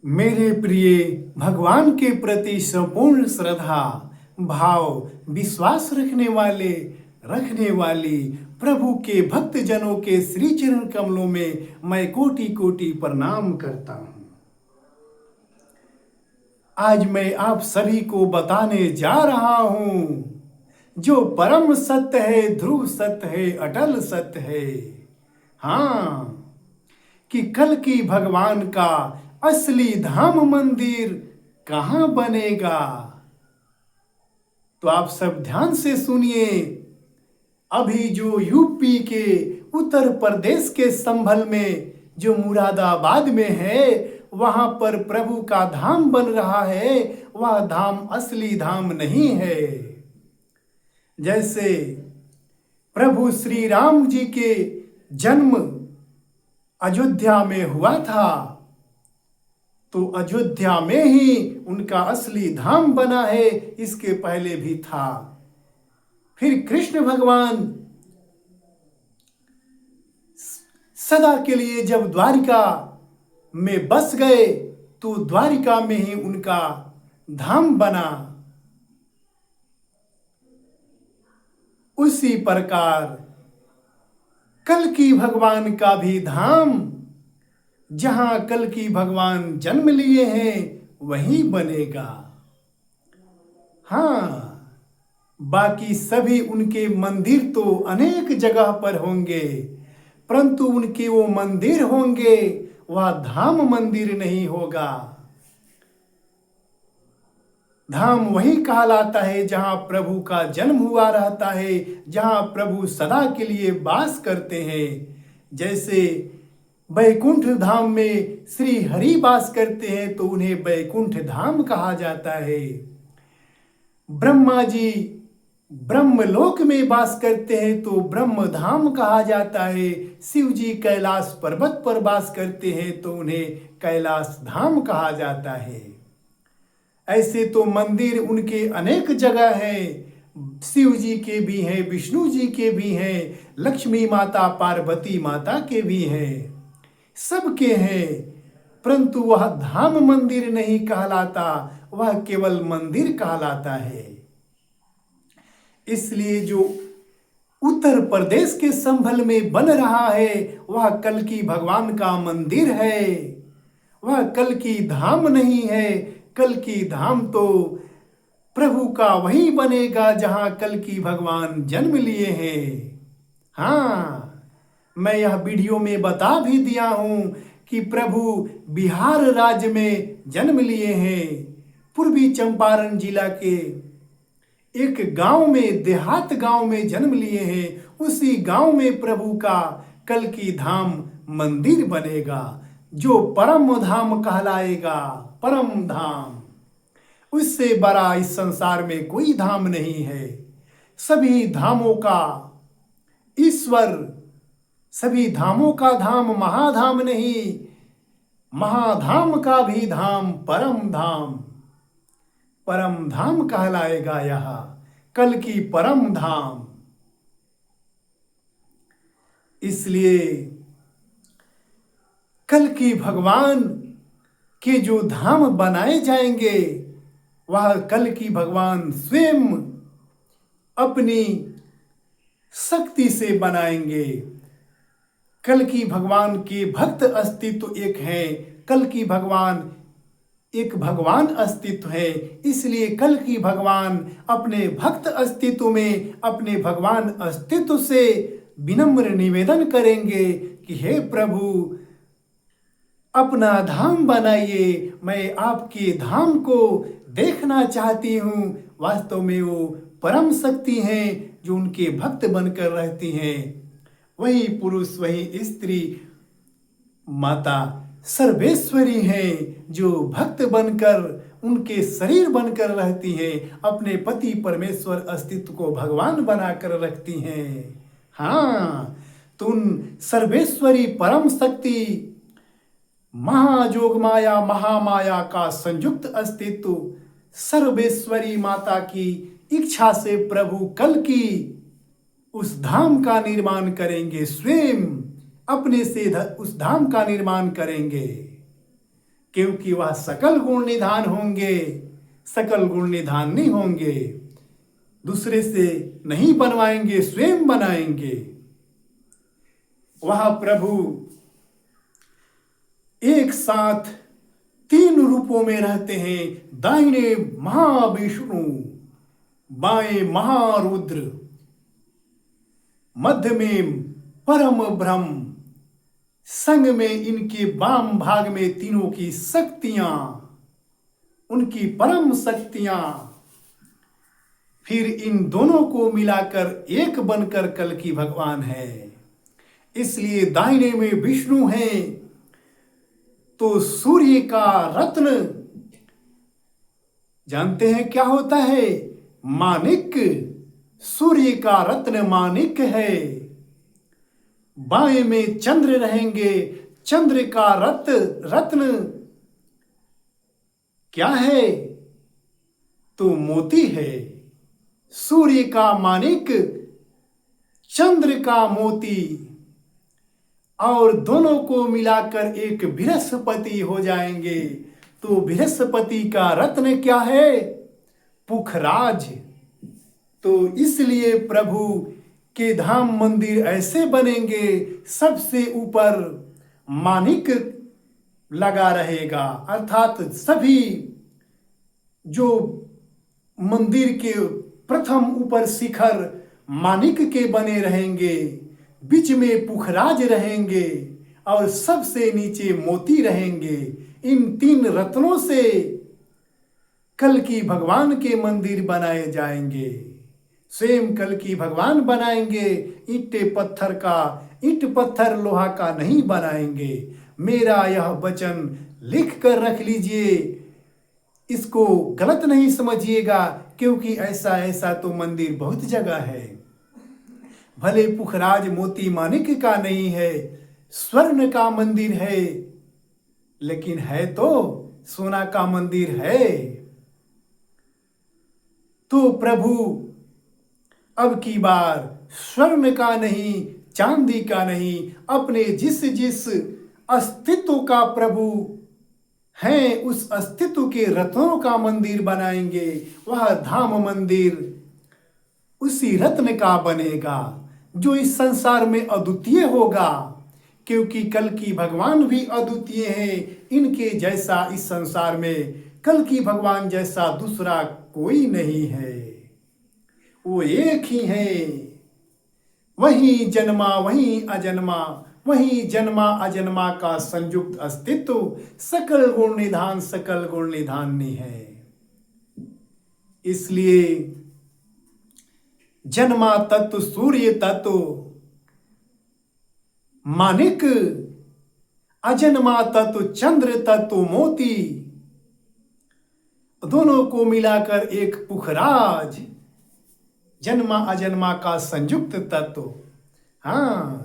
मेरे प्रिय भगवान के प्रति संपूर्ण श्रद्धा भाव विश्वास रखने वाली प्रभु के भक्त जनों के श्री चरण कमलों में मैं कोटि कोटि प्रणाम करता हूँ। आज मैं आप सभी को बताने जा रहा हूँ जो परम सत्य है, ध्रुव सत्य है, अटल सत्य है। हाँ, कि कल की भगवान का असली धाम मंदिर कहाँ बनेगा। तो आप सब ध्यान से सुनिए। अभी जो यूपी के उत्तर प्रदेश के संभल में जो मुरादाबाद में है, वहां पर प्रभु का धाम बन रहा है। वह धाम असली धाम नहीं है। जैसे प्रभु श्री राम जी के जन्म अयोध्या में हुआ था, तो अयोध्या में ही उनका असली धाम बना है। इसके पहले भी था। फिर कृष्ण भगवान सदा के लिए जब द्वारिका में बस गए, तो द्वारिका में ही उनका धाम बना। उसी प्रकार कल्कि भगवान का भी धाम, जहां कल्कि भगवान जन्म लिए हैं, वही बनेगा। हाँ, बाकी सभी उनके मंदिर तो अनेक जगह पर होंगे, परंतु उनके वो मंदिर होंगे, वह धाम मंदिर नहीं होगा। धाम वही कहलाता है जहां प्रभु का जन्म हुआ रहता है, जहां प्रभु सदा के लिए वास करते हैं। जैसे बैकुंठ धाम में श्री हरि वास करते हैं, तो उन्हें बैकुंठ धाम कहा जाता है। ब्रह्मा जी ब्रह्मलोक में वास करते हैं, तो ब्रह्म धाम कहा जाता है। शिव जी कैलाश पर्वत पर वास करते हैं, तो उन्हें कैलाश धाम कहा जाता है। ऐसे तो मंदिर उनके अनेक जगह हैं। शिव जी के भी हैं, विष्णु जी के भी हैं, लक्ष्मी माता पार्वती माता के भी हैं, सबके हैं, परंतु वह धाम मंदिर नहीं कहलाता, वह केवल मंदिर कहलाता है। इसलिए जो उत्तर प्रदेश के संभल में बन रहा है, वह कल्कि भगवान का मंदिर है, वह कल्कि धाम नहीं है। कल्कि धाम तो प्रभु का वही बनेगा जहां कल्कि भगवान जन्म लिए हैं। हाँ, मैं यह वीडियो में बता भी दिया हूं कि प्रभु बिहार राज्य में जन्म लिए हैं। पूर्वी चंपारण जिला के एक गांव में, देहात गांव में जन्म लिए हैं। उसी गांव में प्रभु का कल्कि धाम मंदिर बनेगा, जो परम धाम कहलाएगा। परम धाम, उससे बड़ा इस संसार में कोई धाम नहीं है। सभी धामों का ईश्वर, सभी धामों का धाम महाधाम नहीं, महाधाम का भी धाम परम धाम। परम धाम कहलाएगा यह कल्कि परम धाम। इसलिए कल्कि भगवान के जो धाम बनाए जाएंगे, वह कल्कि भगवान स्वयं अपनी शक्ति से बनाएंगे। कल्कि भगवान के भक्त अस्तित्व एक है। कल्कि भगवान एक भगवान अस्तित्व है। इसलिए कल्कि भगवान अपने भक्त अस्तित्व में, अपने भगवान अस्तित्व से विनम्र निवेदन करेंगे कि हे प्रभु, अपना धाम बनाइए, मैं आपके धाम को देखना चाहती हूँ। वास्तव में वो परम शक्ति हैं जो उनके भक्त बनकर रहती हैं। वही पुरुष, वही स्त्री, माता सर्वेश्वरी हैं, जो भक्त बनकर, उनके शरीर बनकर रहती हैं, अपने पति परमेश्वर अस्तित्व को भगवान बनाकर रखती हैं। हाँ, तो उन सर्वेश्वरी परम शक्ति महाजोग माया, महामाया का संयुक्त अस्तित्व सर्वेश्वरी माता की इच्छा से प्रभु कल्कि उस धाम का निर्माण करेंगे। स्वयं अपने से उस धाम का निर्माण करेंगे। क्योंकि वह सकल गुण निधान होंगे, सकल गुण निधान नहीं होंगे, दूसरे से नहीं बनवाएंगे, स्वयं बनाएंगे। वह प्रभु एक साथ तीन रूपों में रहते हैं, दाहिने महाविष्णु, बाएं महारुद्र, मध्य में परम ब्रह्म, संग में इनके वाम भाग में तीनों की शक्तियां, उनकी परम शक्तियां, फिर इन दोनों को मिलाकर एक बनकर कल की भगवान है। इसलिए दाहिने में विष्णु है तो सूर्य का रत्न, जानते हैं क्या होता है? माणिक, सूर्य का रत्न माणिक है। बाएं में चंद्र रहेंगे, चंद्र का रत्न क्या है? तो मोती है। सूर्य का माणिक, चंद्र का मोती, और दोनों को मिलाकर एक बृहस्पति हो जाएंगे। तो बृहस्पति का रत्न क्या है? पुखराज। तो इसलिए प्रभु के धाम मंदिर ऐसे बनेंगे, सबसे ऊपर माणिक लगा रहेगा, अर्थात सभी जो मंदिर के प्रथम ऊपर शिखर माणिक के बने रहेंगे, बीच में पुखराज रहेंगे और सबसे नीचे मोती रहेंगे। इन तीन रत्नों से कल की भगवान के मंदिर बनाए जाएंगे। स्वयं कल की भगवान बनाएंगे, ईंटे पत्थर का, ईंट पत्थर लोहा का नहीं बनाएंगे। मेरा यह वचन लिख कर रख लीजिए, इसको गलत नहीं समझिएगा, क्योंकि ऐसा तो मंदिर बहुत जगह है। भले पुखराज मोती माणिक का नहीं है, स्वर्ण का मंदिर है, लेकिन है तो सोना का मंदिर है। तो प्रभु अब की बार स्वर्ण का नहीं, चांदी का नहीं, अपने जिस अस्तित्व का प्रभु हैं, उस अस्तित्व के रत्नों का मंदिर बनाएंगे। वह धाम मंदिर उसी रत्न का बनेगा जो इस संसार में अद्वितीय होगा, क्योंकि कल की भगवान भी अद्वितीय हैं। इनके जैसा इस संसार में कल की भगवान जैसा दूसरा कोई नहीं है, वो एक ही है। वही जन्मा वही अजन्मा, वही जन्मा अजन्मा का संयुक्त अस्तित्व सकल गुण निधान, सकल गुण निधानी है। इसलिए जन्मा तत्व सूर्य तत्व माणिक, अजन्मा तत्व चंद्र तत्व मोती, दोनों को मिलाकर एक पुखराज, जन्मा अजन्मा का संयुक्त तत्व। हाँ,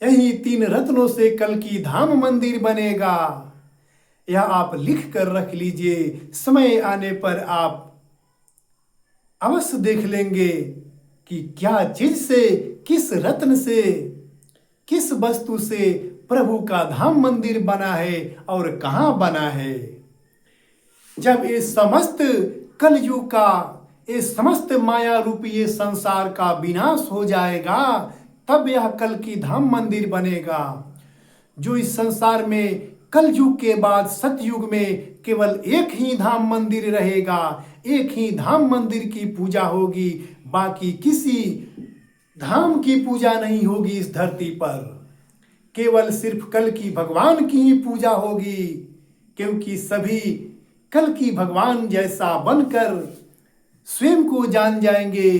यही तीन रत्नों से कल की धाम मंदिर बनेगा। यह आप लिख कर रख लीजिए, समय आने पर आप अवश्य देख लेंगे कि क्या चीज से, किस रत्न से, किस वस्तु से प्रभु का धाम मंदिर बना है और कहाँ बना है। जब ये समस्त कलयुग का, ये समस्त माया रूपी ये संसार का विनाश हो जाएगा, तब यह कल की धाम मंदिर बनेगा। जो इस संसार में कलयुग के बाद सतयुग में केवल एक ही धाम मंदिर रहेगा, एक ही धाम मंदिर की पूजा होगी, बाकी किसी धाम की पूजा नहीं होगी इस धरती पर। केवल सिर्फ कल की भगवान की ही पूजा होगी, क्योंकि सभी कल की भगवान जैसा बनकर स्वयं को जान जाएंगे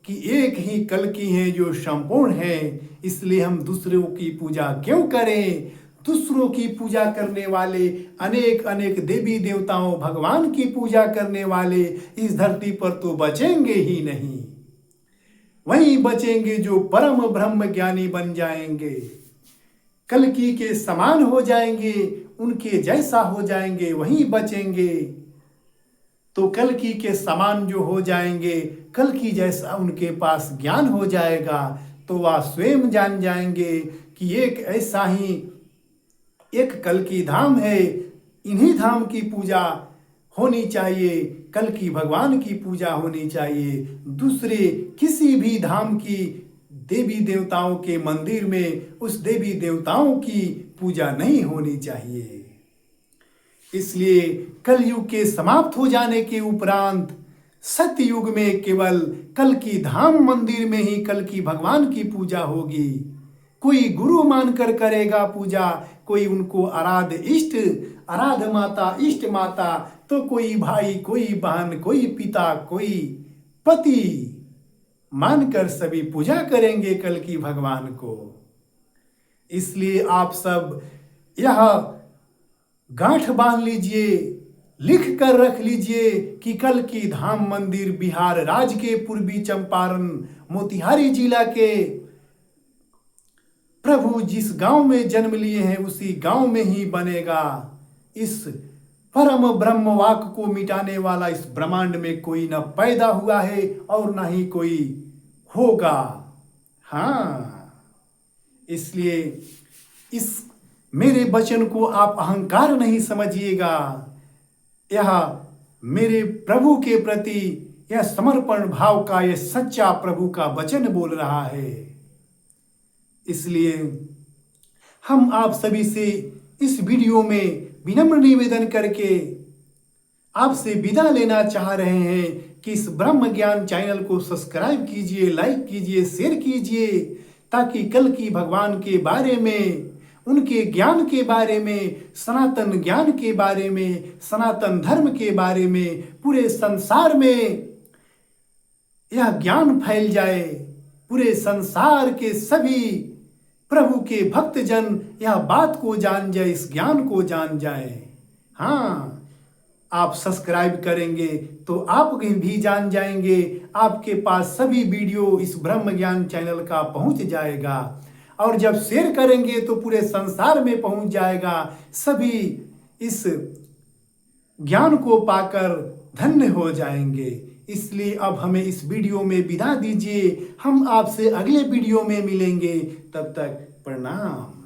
कि एक ही कल की है जो संपूर्ण है। इसलिए हम दूसरों की पूजा क्यों करें? दूसरों की पूजा करने वाले, अनेक अनेक देवी देवताओं भगवान की पूजा करने वाले इस धरती पर तो बचेंगे ही नहीं। वही बचेंगे जो परम ब्रह्म ज्ञानी बन जाएंगे, कल्कि के समान हो जाएंगे, उनके जैसा हो जाएंगे, वही बचेंगे। तो कल्कि के समान जो हो जाएंगे, कल्कि जैसा उनके पास ज्ञान हो जाएगा, तो वह स्वयं जान जाएंगे कि एक ऐसा ही एक कल्कि धाम है, इन्हीं धाम की पूजा होनी चाहिए, कल की भगवान की पूजा होनी चाहिए। दूसरे किसी भी धाम की देवी देवताओं के मंदिर में उस देवी देवताओं की पूजा नहीं होनी चाहिए। इसलिए कलयुग के समाप्त हो जाने के उपरांत सत्ययुग में केवल कल की धाम मंदिर में ही कल की भगवान की पूजा होगी। कोई गुरु मानकर करेगा पूजा, कोई उनको आराध्य इष्ट, आराध्य माता, इष्ट माता, तो कोई भाई, कोई बहन, कोई पिता, कोई पति मानकर सभी पूजा करेंगे कल की भगवान को। इसलिए आप सब यह गांठ बांध लीजिए, लिख कर रख लीजिए कि कल की धाम मंदिर बिहार राज्य के पूर्वी चंपारण मोतिहारी जिला के प्रभु जिस गांव में जन्म लिए हैं उसी गांव में ही बनेगा। इस परम ब्रह्म वाक्य को मिटाने वाला इस ब्रह्मांड में कोई न पैदा हुआ है और न ही कोई होगा। हाँ, इसलिए इस मेरे वचन को आप अहंकार नहीं समझिएगा। यह मेरे प्रभु के प्रति यह समर्पण भाव का, यह सच्चा प्रभु का वचन बोल रहा है। इसलिए हम आप सभी से इस वीडियो में विनम्र निवेदन करके आपसे विदा लेना चाह रहे हैं कि इस ब्रह्म ज्ञान चैनल को सब्सक्राइब कीजिए, लाइक कीजिए, शेयर कीजिए, ताकि कल की भगवान के बारे में, उनके ज्ञान के बारे में, सनातन ज्ञान के बारे में, सनातन धर्म के बारे में पूरे संसार में यह ज्ञान फैल जाए। पूरे संसार के सभी प्रभु के भक्तजन यह बात को जान जाए, इस ज्ञान को जान जाए। हाँ, आप सब्सक्राइब करेंगे तो आप भी जान जाएंगे, आपके पास सभी वीडियो इस ब्रह्म ज्ञान चैनल का पहुंच जाएगा। और जब शेयर करेंगे तो पूरे संसार में पहुंच जाएगा। सभी इस ज्ञान को पाकर धन्य हो जाएंगे। इसलिए अब हमें इस वीडियो में विदा दीजिए। हम आपसे अगले वीडियो में मिलेंगे। तब तक प्रणाम।